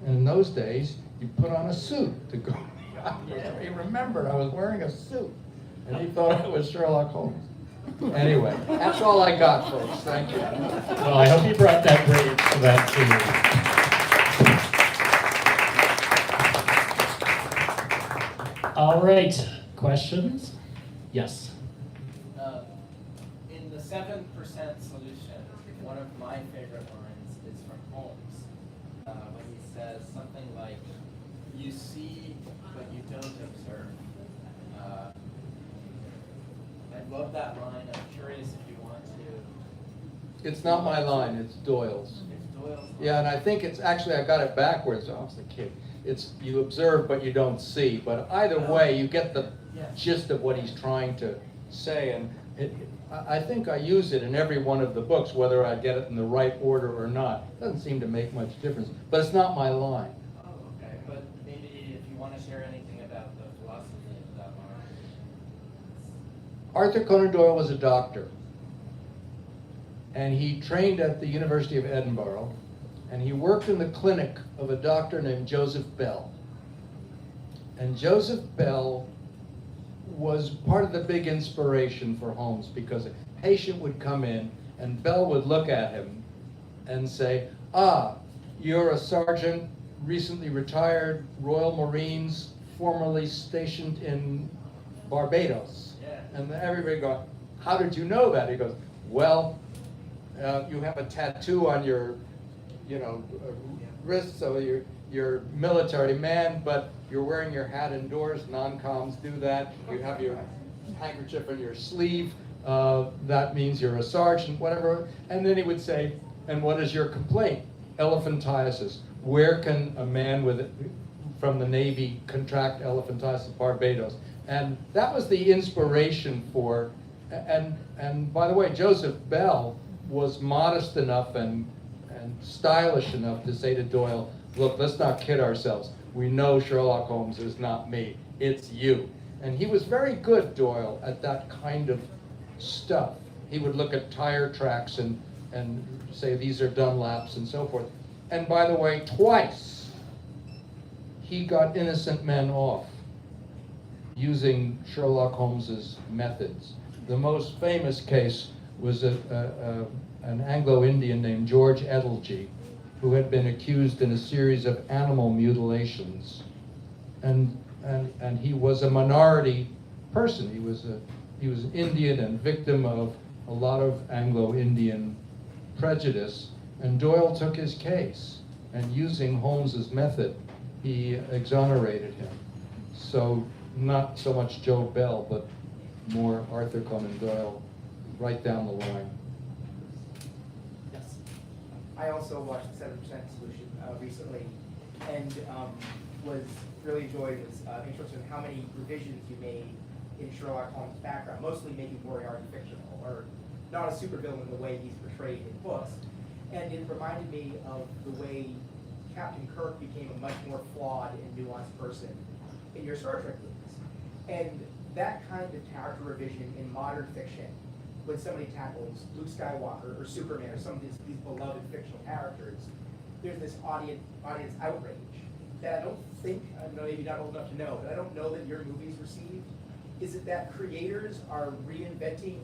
And in those days, you put on a suit to go to the opera. So he remembered I was wearing a suit, and he thought I was Sherlock Holmes. Anyway, that's all I got, folks. Thank you. Well, I hope you brought that braid to that too. All right, questions? Yes. In the 7% solution, one of my favorite lines is from Holmes, when he says something like, "You see, but you don't observe." I love that line. I'm curious if you want to. It's not my line, it's Doyle's. It's Doyle's line. Yeah, and I think it's actually, I got it backwards. I was a kid. It's you observe, but you don't see. But either way, you get the gist of what he's trying to say. And I think I use it in every one of the books, whether I get it in the right order or not. It doesn't seem to make much difference. But it's not my line. Oh, okay. But maybe if you want to share anything about the philosophy of that line. Arthur Conan Doyle was a doctor. And he trained at the University of Edinburgh. And he worked in the clinic of a doctor named Joseph Bell. And Joseph Bell was part of the big inspiration for Holmes, because a patient would come in and Bell would look at him and say, you're a sergeant, recently retired, Royal Marines, formerly stationed in Barbados. Yeah. And everybody goes, how did you know that? He goes, well, you have a tattoo on your wrist, so you're military man, but you're wearing your hat indoors. Non-coms do that. You have your handkerchief on your sleeve. That means you're a sergeant, whatever. And then he would say, and what is your complaint? Elephantiasis. Where can a man from the Navy contract elephantiasis? Barbados. And that was the inspiration for, and by the way, Joseph Bell was modest enough and stylish enough to say to Doyle, look, let's not kid ourselves. We know Sherlock Holmes is not me, it's you. And he was very good, Doyle, at that kind of stuff. He would look at tire tracks and say these are Dunlaps and so forth. And by the way, twice he got innocent men off using Sherlock Holmes's methods. The most famous case was an Anglo-Indian named George Edelgy, who had been accused in a series of animal mutilations, and he was a minority person. He was an Indian and victim of a lot of Anglo-Indian prejudice. And Doyle took his case, and using Holmes's method, he exonerated him. So not so much Joe Bell, but more Arthur Conan Doyle, right down the line. I also watched the 7% Solution recently, and was really enjoyed, was interested in how many revisions you made in Sherlock Holmes' background, mostly making Moriarty fictional, or not a supervillain in the way he's portrayed in books. And it reminded me of the way Captain Kirk became a much more flawed and nuanced person in your Star Trek movies. And that kind of character revision in modern fiction, when somebody tackles Luke Skywalker or Superman or some of these beloved fictional characters, there's this audience outrage that I don't think, I'm maybe not old enough to know, but I don't know that your movies received. Is it that creators are reinventing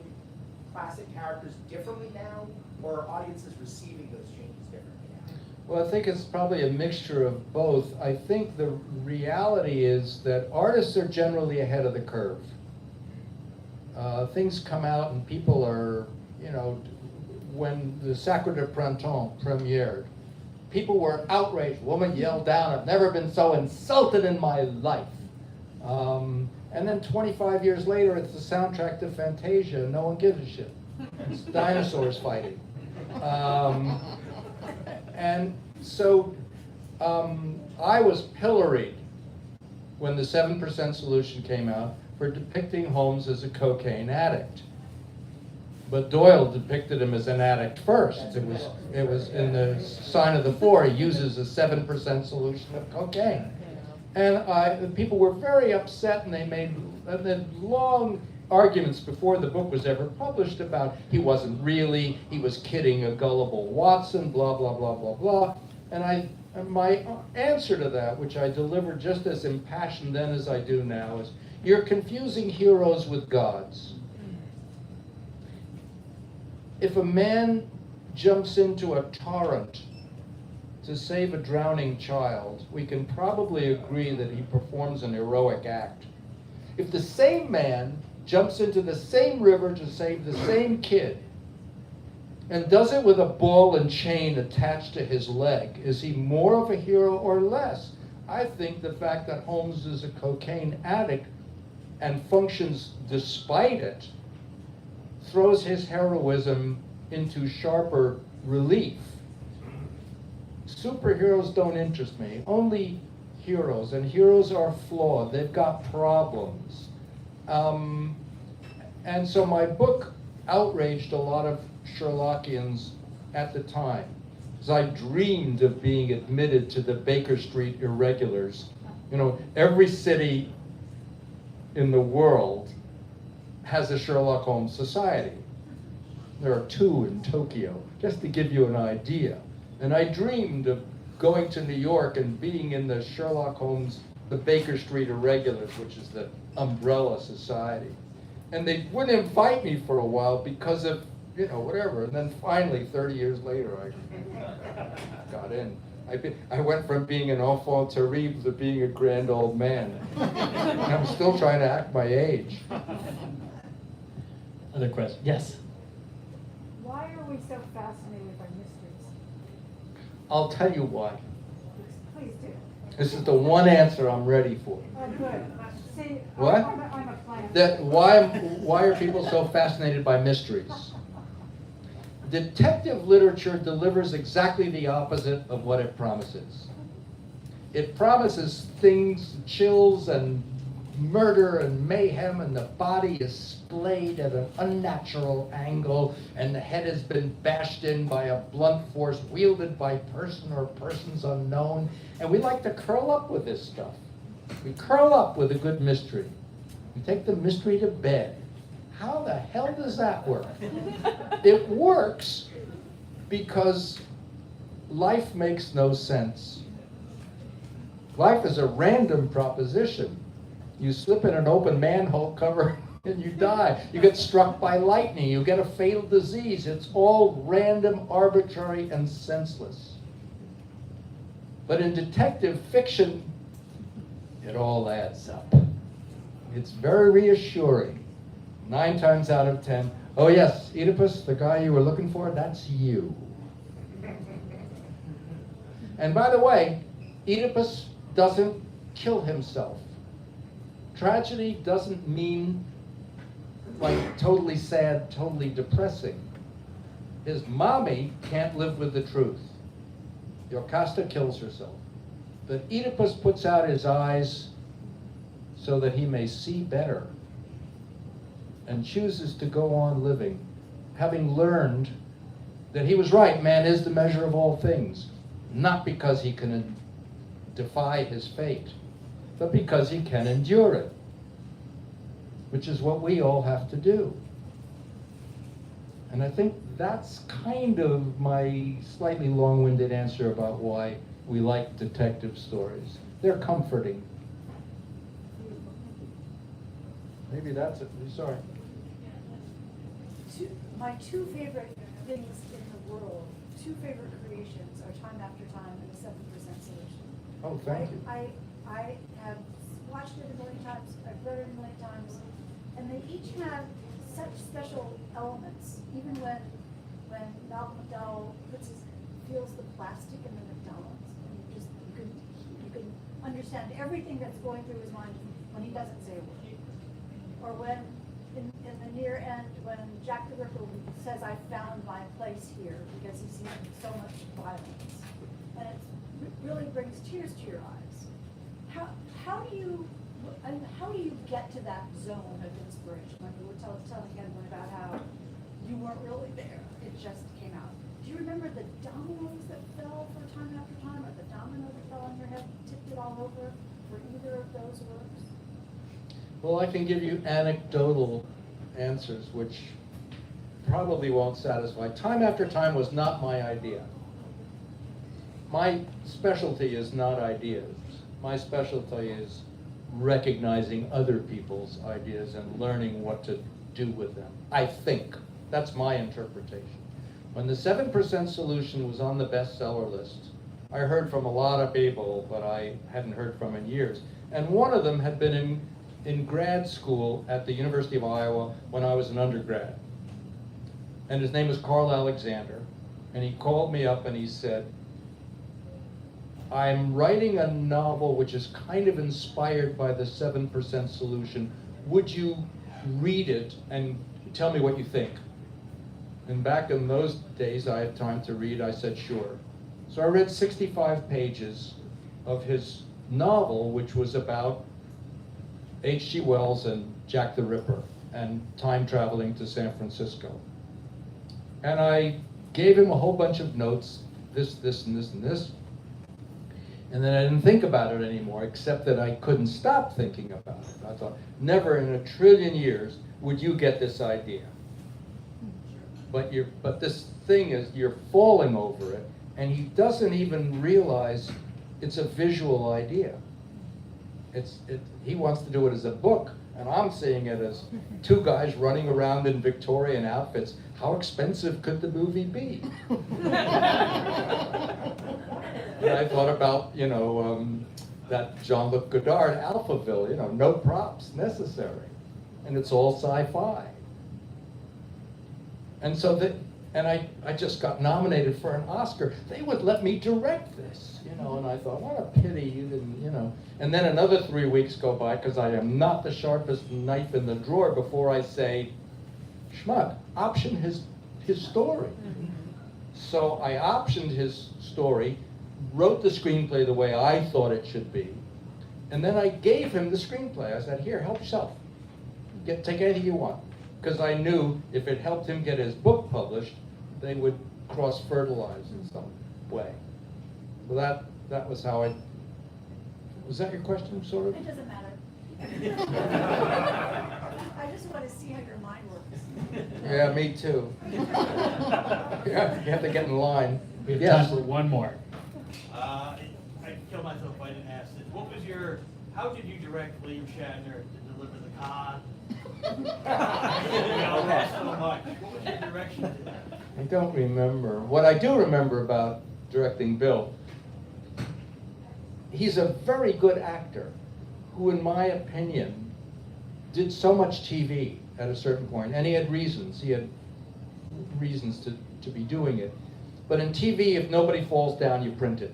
classic characters differently now, or are audiences receiving those changes differently now? Well, I think it's probably a mixture of both. I think the reality is that artists are generally ahead of the curve. Things come out and people are, when the Sacre de Printemps premiered, people were outraged. Woman yelled down, I've never been so insulted in my life. And then 25 years later, it's the soundtrack to Fantasia, and no one gives a shit. It's dinosaurs fighting. And so I was pilloried when the 7% solution came out for depicting Holmes as a cocaine addict. But Doyle depicted him as an addict first. It was in the Sign of the Four. He uses a 7% solution of cocaine. And people were very upset, and they made long arguments before the book was ever published about he wasn't really, he was kidding a gullible Watson, blah, blah, blah, blah, blah. And my answer to that, which I delivered just as impassioned then as I do now, is you're confusing heroes with gods. If a man jumps into a torrent to save a drowning child, we can probably agree that he performs an heroic act. If the same man jumps into the same river to save the same kid and does it with a ball and chain attached to his leg, is he more of a hero or less? I think the fact that Holmes is a cocaine addict and functions despite it throws his heroism into sharper relief. Superheroes don't interest me, only heroes, and heroes are flawed, they've got problems. And so my book outraged a lot of Sherlockians at the time, because I dreamed of being admitted to the Baker Street irregulars. You know, every city in the world has a Sherlock Holmes society. There are 2 in Tokyo, just to give you an idea. And I dreamed of going to New York and being in the Sherlock Holmes, the Baker Street Irregulars, which is the umbrella society. And they wouldn't invite me for a while because of, you know, whatever. And then finally, 30 years later, I got in. I went from being an enfant terrible to being a grand old man. And I'm still trying to act my age. Other question? Yes. Why are we so fascinated by mysteries? I'll tell you why. Please do. This is the one answer I'm ready for. Oh, good. See, What? I'm a plant. Why are people so fascinated by mysteries? Detective literature delivers exactly the opposite of what it promises. It promises things, chills and murder and mayhem, and the body is splayed at an unnatural angle, and the head has been bashed in by a blunt force wielded by person or persons unknown. And we like to curl up with this stuff. We curl up with a good mystery. We take the mystery to bed. How the hell does that work? It works because life makes no sense. Life is a random proposition. You slip in an open manhole cover and you die. You get struck by lightning. You get a fatal disease. It's all random, arbitrary, and senseless. But in detective fiction, it all adds up. It's very reassuring. 9 times out of 10, oh yes, Oedipus, the guy you were looking for, that's you. And by the way, Oedipus doesn't kill himself. Tragedy doesn't mean like totally sad, totally depressing. His mommy can't live with the truth. Jocasta kills herself. But Oedipus puts out his eyes so that he may see better, and chooses to go on living, having learned that he was right, man is the measure of all things, not because he can defy his fate, but because he can endure it, which is what we all have to do. And I think that's kind of my slightly long-winded answer about why we like detective stories. They're comforting. Maybe that's it. Sorry. My 2 favorite things in the world, 2 favorite creations are Time After Time and the 7% Solution. Oh, thank you. I have watched it a million times, I've read it a million times, and they each have such special elements. Even when Malcolm McDowell feels the plastic in the McDonald's, and you can understand everything that's going through his mind when he doesn't say a word. Or when, in the near end, when Jack the Ripper says, "I found my place here," because he's seen so much violence. And it really brings tears to your eyes. How do you get to that zone of inspiration? Like you were telling Edwin about how you weren't really there, it just came out. Do you remember the dominoes that fell for time after time, or the domino that fell on your head, tipped it all over for either of those works? Well, I can give you anecdotal answers, which probably won't satisfy. Time after time was not my idea. My specialty is not ideas. My specialty is recognizing other people's ideas and learning what to do with them. I think. That's my interpretation. When the 7% solution was on the bestseller list, I heard from a lot of people, but I hadn't heard from in years. And one of them had been in grad school at the University of Iowa when I was an undergrad. And his name was Carl Alexander. And he called me up and he said, "I'm writing a novel which is kind of inspired by the 7% solution. Would you read it and tell me what you think?" And back in those days, I had time to read. I said, sure. So I read 65 pages of his novel, which was about H.G. Wells and Jack the Ripper and time traveling to San Francisco. And I gave him a whole bunch of notes, this, and this, and this. And then I didn't think about it anymore, except that I couldn't stop thinking about it. I thought, never in a trillion years would you get this idea. But this thing is, you're falling over it, and he doesn't even realize it's a visual idea. He wants to do it as a book, and I'm seeing it as two guys running around in Victorian outfits. How expensive could the movie be? And I thought about, that Jean-Luc Godard Alphaville, no props necessary. And it's all sci-fi. And so I just got nominated for an Oscar. They would let me direct this, and I thought, what a pity you didn't, And then another 3 weeks go by, because I am not the sharpest knife in the drawer, before I say, schmuck, option his story. So I optioned his story, wrote the screenplay the way I thought it should be, and then I gave him the screenplay. I said, here, help yourself. Take anything you want. Because I knew if it helped him get his book published, they would cross-fertilize in some way. So that was how I... Was that your question, sort of? It doesn't matter. I just want to see how your mind works. Yeah, me too. Yeah, you have to get in line. We have Yes. time for one more. I'd kill myself if I didn't ask this. How did you direct William Shatner to deliver the Khan? So much. What was your direction to that? I don't remember. What I do remember about directing Bill, he's a very good actor who, in my opinion, did so much TV at a certain point, and he had reasons. He had reasons to be doing it. But in TV, if nobody falls down, you print it,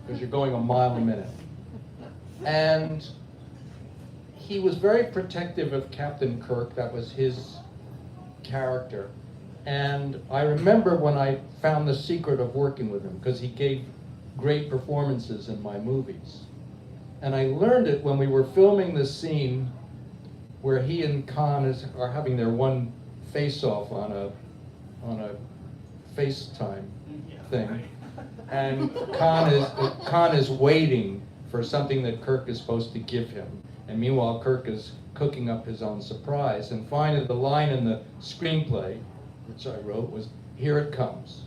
because you're going a mile a minute. And he was very protective of Captain Kirk. That was his character. And I remember when I found the secret of working with him, because he gave great performances in my movies. And I learned it when we were filming the scene where he and Khan are having their one face-off on a FaceTime thing. And Khan is waiting for something that Kirk is supposed to give him. And meanwhile, Kirk is cooking up his own surprise. And finally, the line in the screenplay, which I wrote, was, "Here it comes."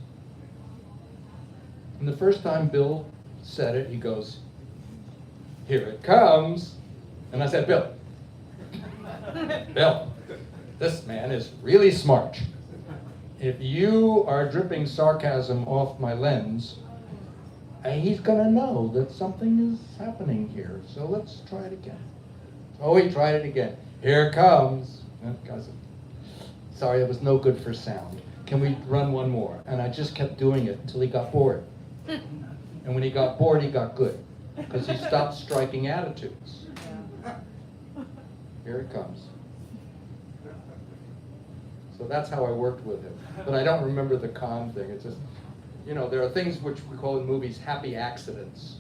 And the first time Bill said it, he goes, "Here it comes." And I said, Bill, this man is really smart. If you are dripping sarcasm off my lens, he's gonna know that something is happening here. So let's try it again. Oh, he tried it again. "Here it comes." Sorry, it was no good for sound. Can we run one more? And I just kept doing it until he got bored. And when he got bored, he got good, because he stopped striking attitudes. "Here it comes." So that's how I worked with him. But I don't remember the con thing. It's just, you know, there are things which we call in movies happy accidents.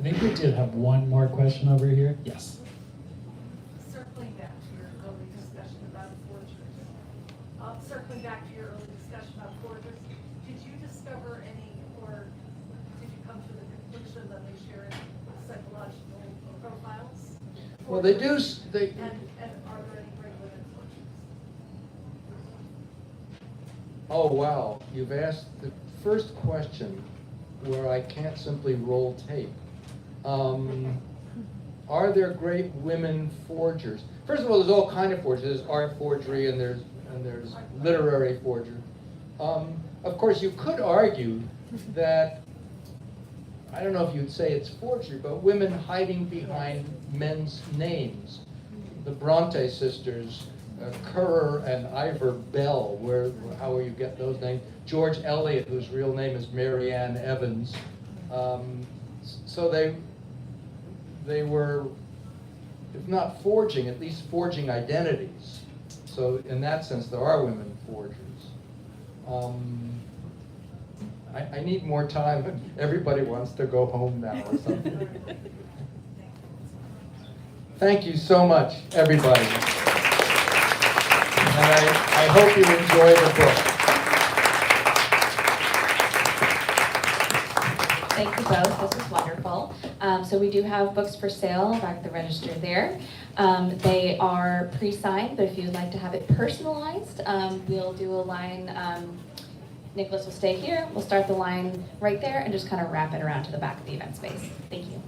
I think we did have one more question over here. Yes. Circling back to your early discussion about forgeries. Did you discover any, or did you come to the conclusion that they share any psychological profiles? Well, they do, they, And are there any great women forgeries? oh, wow. You've asked the first question where I can't simply roll tape. Are there great women forgers? First of all, there's all kind of forgery. There's art forgery and there's literary forgery. Of course, you could argue that, I don't know if you'd say it's forgery, but women hiding behind men's names. The Bronte sisters, Currer and Ivor Bell, how will you get those names? George Eliot, whose real name is Mary Ann Evans. So they were, if not forging, at least forging identities. So in that sense, there are women forgers. I need more time. Everybody wants to go home now or something. Thank you so much, everybody. And I hope you enjoy the book. Thank you both, this was wonderful. So we do have books for sale back at the register there. They are pre-signed, but if you'd like to have it personalized, we'll do a line. Nicholas will stay here, we'll start the line right there and just kind of wrap it around to the back of the event space. Thank you.